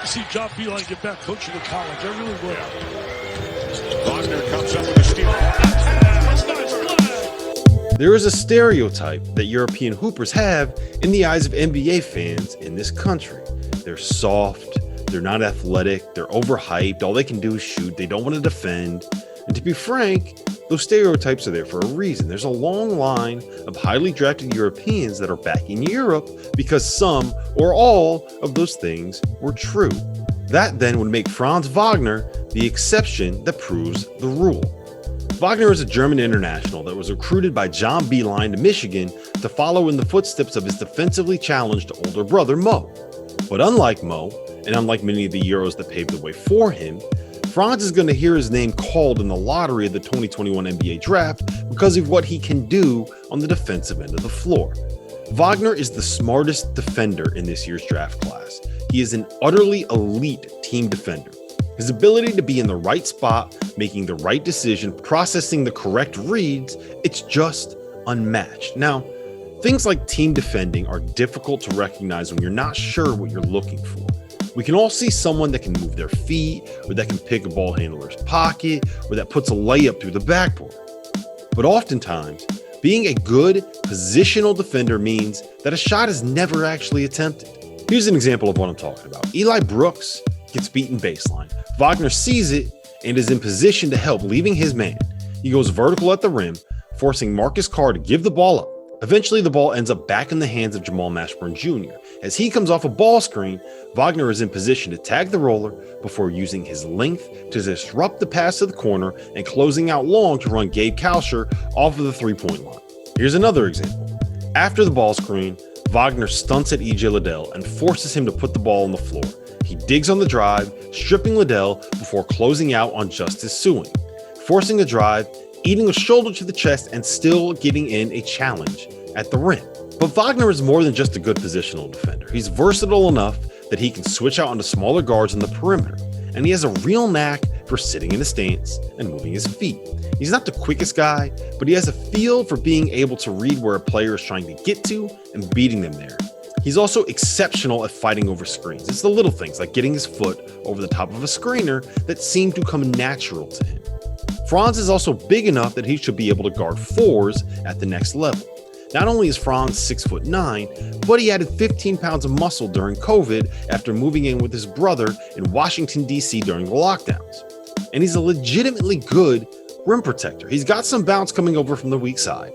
See John Beeline get back coaching in college. I really will. Wagner comes up with a steal. There is a stereotype that European hoopers have in the eyes of NBA fans in this country. They're soft, they're not athletic, they're overhyped, all they can do is shoot, they don't want to defend. And to be frank, those stereotypes are there for a reason. There's a long line of highly drafted Europeans that are back in Europe because some or all of those things were true. That then would make Franz Wagner the exception that proves the rule. Wagner is a German international that was recruited by John Beeline to Michigan to follow in the footsteps of his defensively challenged older brother Mo. But unlike Mo, and unlike many of the Euros that paved the way for him, Franz is going to hear his name called in the lottery of the 2021 NBA draft because of what he can do on the defensive end of the floor. Wagner is the smartest defender in this year's draft class. He is an utterly elite team defender. His ability to be in the right spot, making the right decision, processing the correct reads, it's just unmatched. Now, things like team defending are difficult to recognize when you're not sure what you're looking for. We can all see someone that can move their feet, or that can pick a ball handler's pocket, or that puts a layup through the backboard. But oftentimes, being a good positional defender means that a shot is never actually attempted. Here's an example of what I'm talking about. Eli Brooks gets beaten baseline. Wagner sees it and is in position to help, leaving his man. He goes vertical at the rim, forcing Marcus Carr to give the ball up. Eventually, the ball ends up back in the hands of Jamal Mashburn Jr. As he comes off a ball screen, Wagner is in position to tag the roller before using his length to disrupt the pass to the corner and closing out long to run Gabe Kalsher off of the three-point line. Here's another example. After the ball screen, Wagner stunts at EJ Liddell and forces him to put the ball on the floor. He digs on the drive, stripping Liddell before closing out on Justice Suing, forcing a drive, eating a shoulder to the chest, and still getting in a challenge at the rim. But Wagner is more than just a good positional defender. He's versatile enough that he can switch out onto smaller guards on the perimeter, and he has a real knack for sitting in a stance and moving his feet. He's not the quickest guy, but he has a feel for being able to read where a player is trying to get to and beating them there. He's also exceptional at fighting over screens. It's the little things like getting his foot over the top of a screener that seem to come natural to him. Franz is also big enough that he should be able to guard fours at the next level. Not only is Franz 6'9", but he added 15 pounds of muscle during COVID after moving in with his brother in Washington, D.C. during the lockdowns. And he's a legitimately good rim protector. He's got some bounce coming over from the weak side,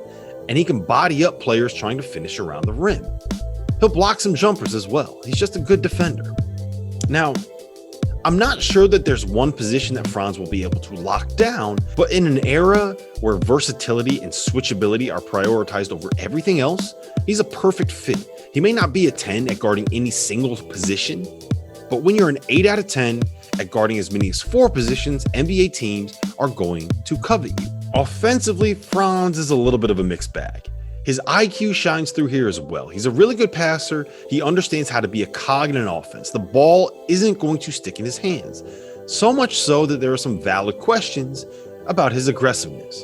and he can body up players trying to finish around the rim. He'll block some jumpers as well. He's just a good defender. Now, I'm not sure that there's one position that Franz will be able to lock down, but in an era where versatility and switchability are prioritized over everything else, he's a perfect fit. He may not be a 10 at guarding any single position, but when you're an 8 out of 10 at guarding as many as 4 positions, NBA teams are going to covet you. Offensively, Franz is a little bit of a mixed bag. His IQ shines through here as well. He's a really good passer. He understands how to be a cog in an offense. The ball isn't going to stick in his hands. So much so that there are some valid questions about his aggressiveness.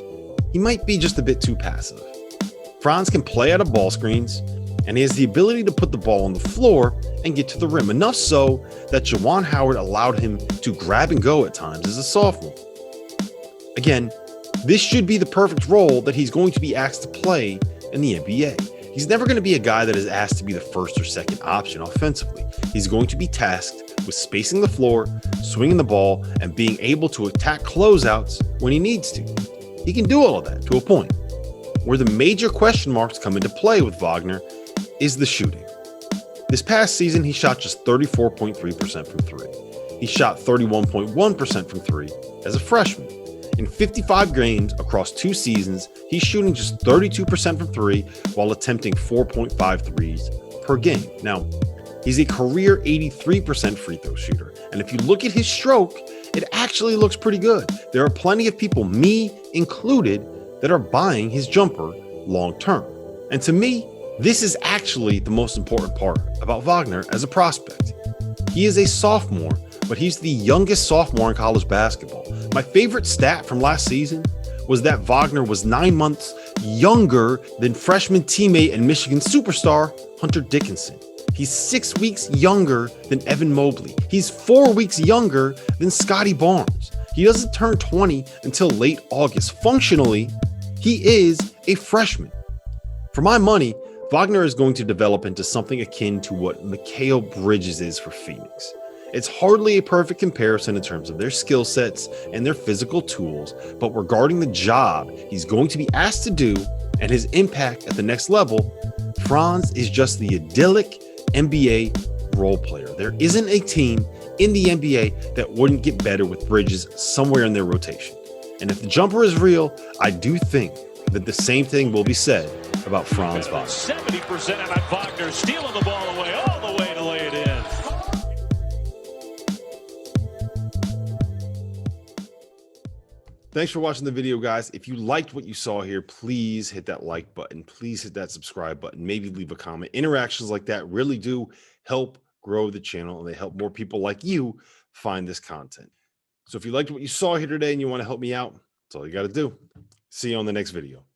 He might be just a bit too passive. Franz can play out of ball screens, and he has the ability to put the ball on the floor and get to the rim, enough so that Juwan Howard allowed him to grab and go at times as a sophomore. Again, this should be the perfect role that he's going to be asked to play in the NBA. He's never going to be a guy that is asked to be the first or second option offensively. He's going to be tasked with spacing the floor, swinging the ball, and being able to attack closeouts when he needs to. He can do all of that to a point. Where the major question marks come into play with Wagner is the shooting. This past season, he shot just 34.3% from 3. He shot 31.1% from 3 as a freshman. In 55 games across 2 seasons, he's shooting just 32% from 3 while attempting 4.5 threes per game. Now, he's a career 83% free throw shooter, and if you look at his stroke, it actually looks pretty good. There are plenty of people, me included, that are buying his jumper long term. And to me, this is actually the most important part about Wagner as a prospect. He is a sophomore, but he's the youngest sophomore in college basketball. My favorite stat from last season was that Wagner was 9 months younger than freshman teammate and Michigan superstar Hunter Dickinson. He's 6 weeks younger than Evan Mobley. He's 4 weeks younger than Scotty Barnes. He doesn't turn 20 until late August. Functionally, he is a freshman. For my money, Wagner is going to develop into something akin to what Mikal Bridges is for Phoenix. It's hardly a perfect comparison in terms of their skill sets and their physical tools, but regarding the job he's going to be asked to do and his impact at the next level, Franz is just the idyllic NBA role player. There isn't a team in the NBA that wouldn't get better with Bridges somewhere in their rotation. And if the jumper is real, I do think that the same thing will be said about Franz Wagner. 70% on Wagner, stealing the ball away all the way to lay it in. Thanks for watching the video, guys. If you liked what you saw here, please hit that like button. Please hit that subscribe button. Maybe leave a comment. Interactions like that really do help grow the channel, and they help more people like you find this content. So if you liked what you saw here today and you want to help me out, that's all you got to do. See you on the next video.